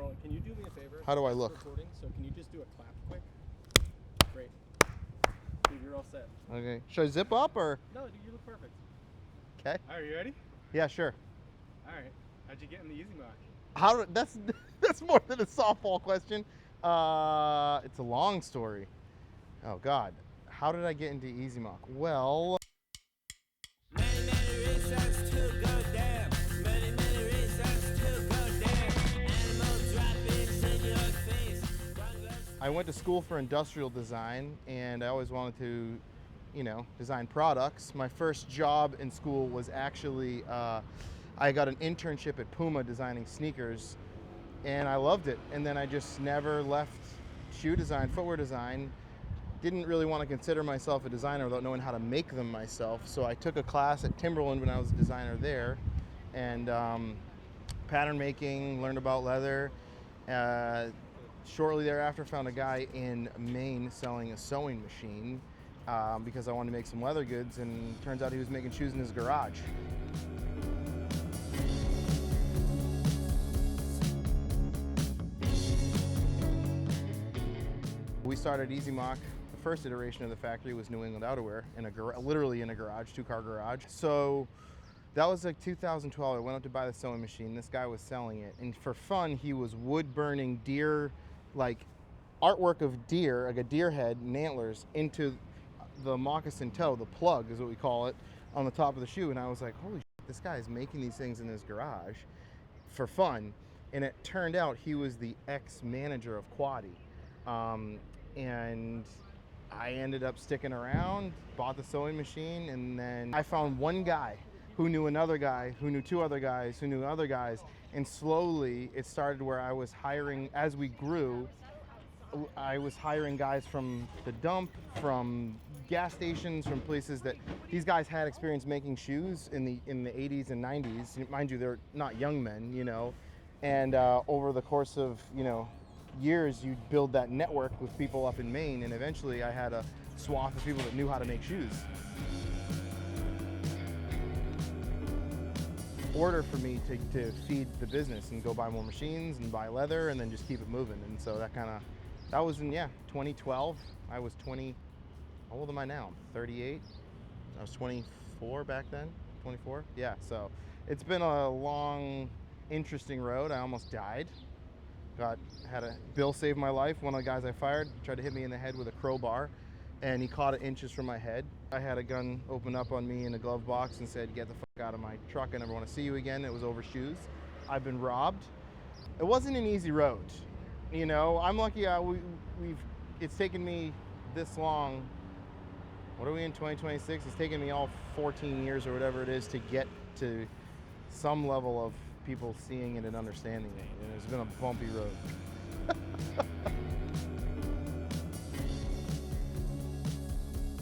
rolling. Can you do me a favor? How do I look? Recording, so can you just do a clap quick? Great. Dude, you're all set. Okay. Should I zip up or? No, dude, you look perfect. Okay. Are you ready? Yeah, sure. All right. How'd you get in the Easymoc? That's more than a softball question. It's a long story. Oh God. How did I get into Easymoc? Well, I went to school for industrial design, and I always wanted to, design products. My first job in school was actually, I got an internship at Puma designing sneakers, and I loved it. And then I just never left shoe design, footwear design. Didn't really want to consider myself a designer without knowing how to make them myself. So I took a class at Timberland when I was a designer there, and pattern making, learned about leather. Shortly thereafter, found a guy in Maine selling a sewing machine because I wanted to make some leather goods, and turns out he was making shoes in his garage. We started Easymoc. The first iteration of the factory was New England outerwear, literally in a garage, two-car garage. So that was like 2012. I went up to buy the sewing machine. This guy was selling it, and for fun, he was wood-burning deer, like artwork of deer, like a deer head and antlers, into the moccasin toe, the plug is what we call it, on the top of the shoe. And I was like, holy shit, this guy is making these things in his garage for fun. And it turned out he was the ex-manager of Quaddy. And I ended up sticking around, bought the sewing machine, and then I found one guy who knew another guy, who knew two other guys, who knew other guys, and slowly it started where I was hiring, as we grew, I was hiring guys from the dump, from gas stations, from places that these guys had experience making shoes in the 80s and 90s. Mind you, they're not young men, and over the course of, years, you build that network with people up in Maine, and eventually I had a swath of people that knew how to make shoes. Order for me to feed the business and go buy more machines and buy leather and then just keep it moving. And so that was in 2012. I was 20. How old am I now? I'm 38. I was 24 back then. 24. Yeah. So it's been a long, interesting road. I almost died. Had a bill save my life. One of the guys I fired tried to hit me in the head with a crowbar, and he caught it inches from my head. I had a gun open up on me in a glove box and said, "Get the fuck out of my truck. I never want to see you again." It was over shoes. I've been robbed. It wasn't an easy road. I'm lucky it's taken me this long. What are we in 2026? It's taken me all 14 years or whatever it is to get to some level of people seeing it and understanding it. And it's been a bumpy road.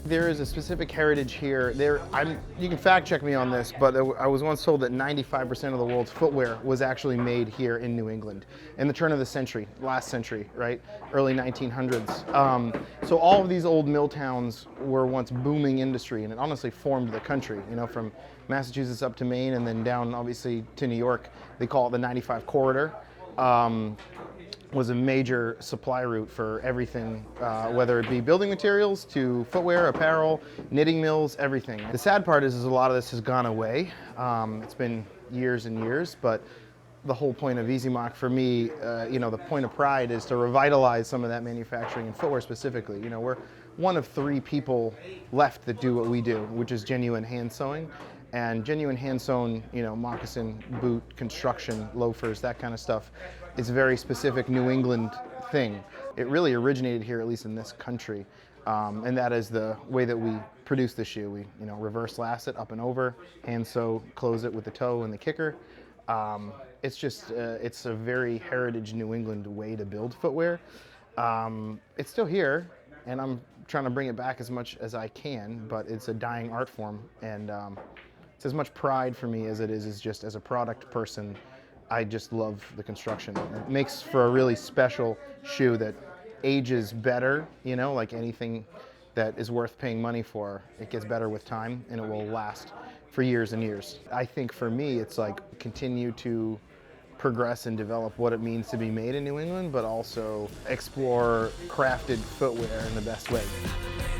There is a specific heritage here. You can fact check me on this, but I was once told that 95% of the world's footwear was actually made here in New England in the turn of the century, last century, right? Early 1900s. So all of these old mill towns were once booming industry, and it honestly formed the country, from Massachusetts up to Maine and then down obviously to New York. They call it the 95 corridor. Was a major supply route for everything, whether it be building materials to footwear, apparel, knitting mills, everything. The sad part is a lot of this has gone away. It's been years and years, but the whole point of Easymoc for me, the point of pride is to revitalize some of that manufacturing and footwear specifically. We're one of 3 people left that do what we do, which is genuine hand sewing. And genuine hand sewn, moccasin, boot, construction, loafers, that kind of stuff. It's a very specific New England thing. It really originated here, at least in this country. And that is the way that we produce the shoe. We, reverse lace it up and over, hand sew, close it with the toe and the kicker. It's just, it's a very heritage New England way to build footwear. It's still here, and I'm trying to bring it back as much as I can, but it's a dying art form. And it's as much pride for me as it is just as a product person. I just love the construction. It makes for a really special shoe that ages better, like anything that is worth paying money for. It gets better with time, and it will last for years and years. I think for me, it's like continue to progress and develop what it means to be made in New England, but also explore crafted footwear in the best way.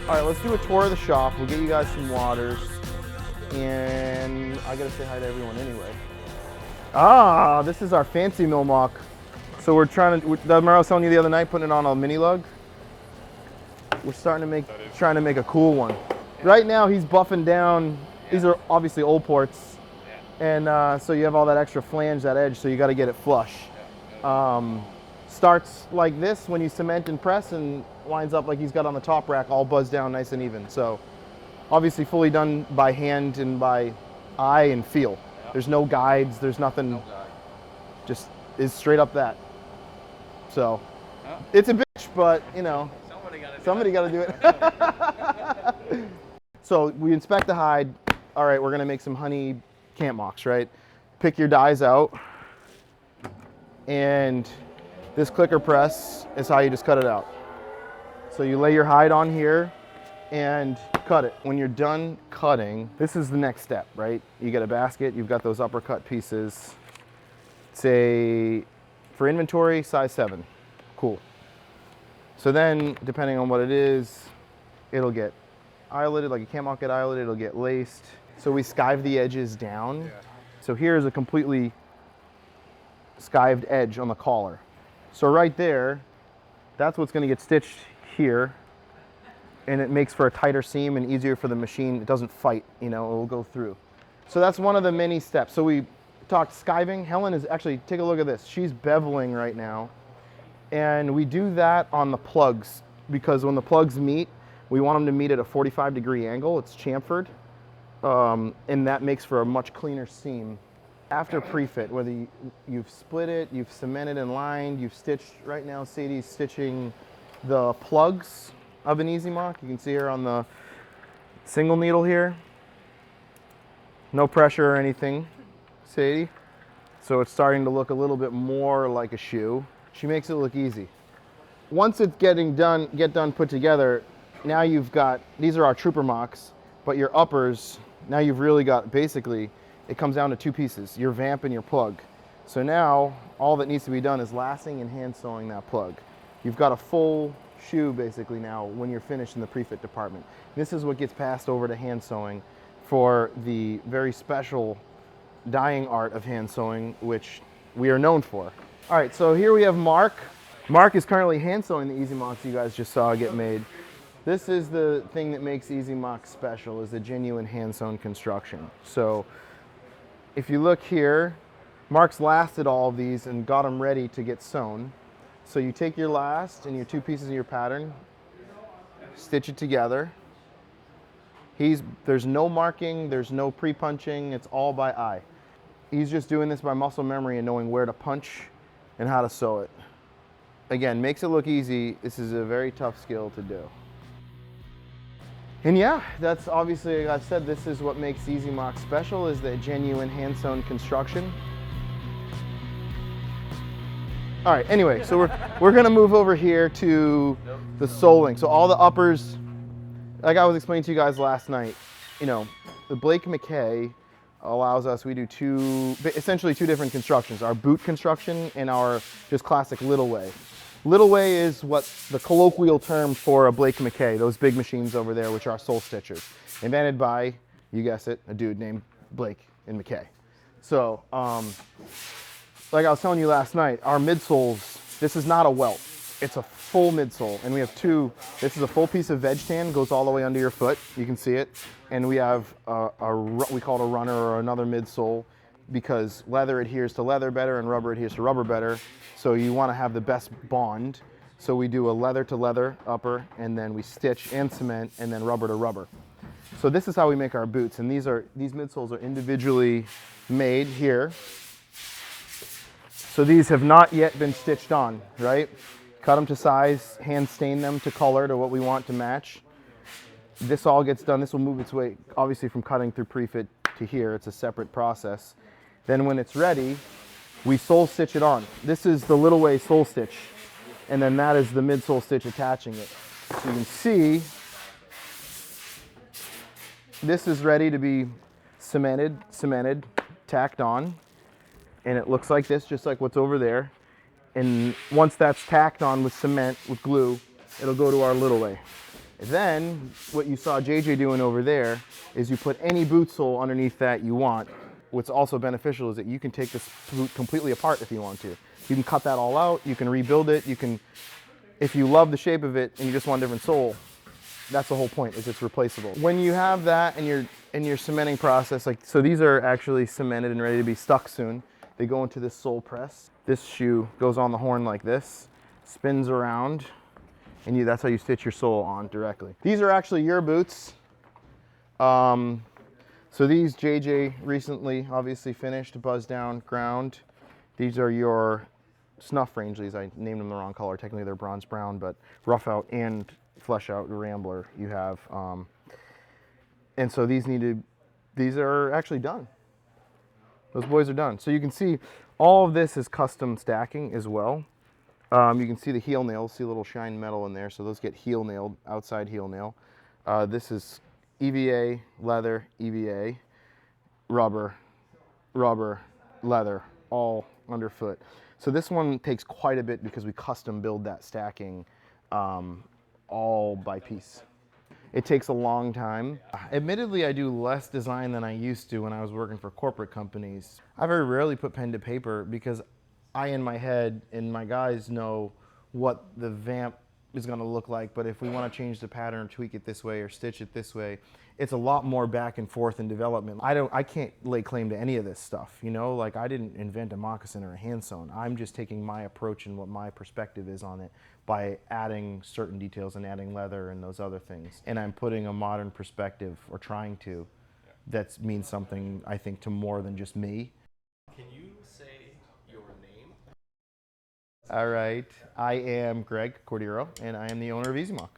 All right, let's do a tour of the shop. We'll get you guys some waters, and I gotta say hi to everyone anyway. Ah, this is our fancy Easymoc. So we're trying to, remember I was telling you the other night, putting it on a mini lug? We're trying to make a cool one. Right now he's buffing down, these are obviously old ports, and so you have all that extra flange, that edge, so you gotta get it flush. Starts like this when you cement and press, and winds up like he's got on the top rack, all buzzed down nice and even. So obviously fully done by hand and by eye and feel. There's no guides, there's nothing, just is straight up that. So it's a bitch, but you know, somebody got to do it. So we inspect the hide. All right, we're gonna make some honey camp mocks, right? Pick your dies out, and this clicker press is how you just cut it out. So you lay your hide on here and cut it. When you're done cutting, this is the next step, right? You get a basket, you've got those uppercut pieces. Say, for inventory, size 7. Cool. So then, depending on what it is, it'll get eyeletted, like a camp mock get eyeletted, it'll get laced. So we skive the edges down. Yeah. So here's a completely skived edge on the collar. So right there, that's what's gonna get stitched here, and it makes for a tighter seam and easier for the machine. It doesn't fight, you know, it will go through. So that's one of the many steps. So we talked skiving. Helen is actually, take a look at this. She's beveling right now. And we do that on the plugs, because when the plugs meet, we want them to meet at a 45-degree angle. It's chamfered, and that makes for a much cleaner seam. After pre-fit, whether you've split it, you've cemented and lined, you've stitched, right now Sadie's stitching the plugs of an Easymoc. You can see her on the single needle here. No pressure or anything, Sadie. So it's starting to look a little bit more like a shoe. She makes it look easy. Once it's get done, put together, now you've got, these are our trooper mocks, but your uppers, now you've really got, basically, it comes down to 2 pieces, your vamp and your plug. So now, all that needs to be done is lacing and hand sewing that plug. You've got a full shoe, basically, now, when you're finished in the pre-fit department. This is what gets passed over to hand sewing for the very special dyeing art of hand sewing, which we are known for. All right, so here we have Mark. Mark is currently hand sewing the Easymocs you guys just saw get made. This is the thing that makes Easymoc special, is the genuine hand sewn construction. So if you look here, Mark's lasted all of these and got them ready to get sewn. So you take your last and your 2 pieces of your pattern, stitch it together. There's no marking, there's no pre-punching, it's all by eye. He's just doing this by muscle memory and knowing where to punch and how to sew it. Again, makes it look easy. This is a very tough skill to do. And yeah, that's obviously, like I've said, this is what makes Easymoc special, is the genuine hand-sewn construction. All right, anyway, so we're gonna move over here to the soling. So all the uppers, like I was explaining to you guys last night, you know, the Blake McKay allows us, we do essentially two different constructions, our boot construction and our just classic little way. Little way is what the colloquial term for a Blake McKay, those big machines over there, which are sole stitchers, invented by, you guess it, a dude named Blake and McKay. So, like I was telling you last night, our midsoles, this is not a welt, it's a full midsole, and we have 2, this is a full piece of veg tan, goes all the way under your foot, you can see it, and we have we call it a runner or another midsole, because leather adheres to leather better and rubber adheres to rubber better, so you want to have the best bond. So we do a leather to leather upper, and then we stitch and cement, and then rubber to rubber. So this is how we make our boots, and these midsoles are individually made here. So these have not yet been stitched on, right? Cut them to size, hand stain them to color to what we want to match. This all gets done, this will move its way, obviously from cutting through pre-fit to here, it's a separate process. Then when it's ready, we sole stitch it on. This is the little way sole stitch, and then that is the midsole stitch attaching it. So you can see, this is ready to be cemented, tacked on. and it looks like this, just like what's over there. And once that's tacked on with cement, with glue, it'll go to our little way. And then what you saw JJ doing over there is you put any boot sole underneath that you want. What's also beneficial is that you can take this boot completely apart if you want to. You can cut that all out, you can rebuild it, you can, if you love the shape of it and you just want a different sole, that's the whole point, is it's replaceable. When you have that in your cementing process, like, so these are actually cemented and ready to be stuck soon. They go into this sole press. This shoe goes on the horn like this, spins around, and that's how you stitch your sole on directly. These are actually your boots. So these JJ recently obviously finished, buzz down, ground. These are your snuff Rangeleys. I named them the wrong color. Technically they're bronze brown, but rough out and flesh out Rambler you have. And so these are actually done. Those boys are done. So you can see all of this is custom stacking as well. You can see the heel nails, see a little shine metal in there. So those get heel nailed, outside heel nail. This is EVA, leather, EVA, rubber, leather, all underfoot. So this one takes quite a bit because we custom build that stacking all by piece. It takes a long time. Admittedly, I do less design than I used to when I was working for corporate companies. I very rarely put pen to paper because I, in my head, and my guys know what the vamp is going to look like, but if we want to change the pattern, tweak it this way or stitch it this way, it's a lot more back and forth in development. I can't lay claim to any of this stuff, you know, like I didn't invent a moccasin or a hand sewn. I'm just taking my approach and what my perspective is on it by adding certain details and adding leather and those other things. And I'm putting a modern perspective, or trying to, that means something, I think, to more than just me. Can you say your name? All right, I am Greg Cordeiro, and I am the owner of Easymoc.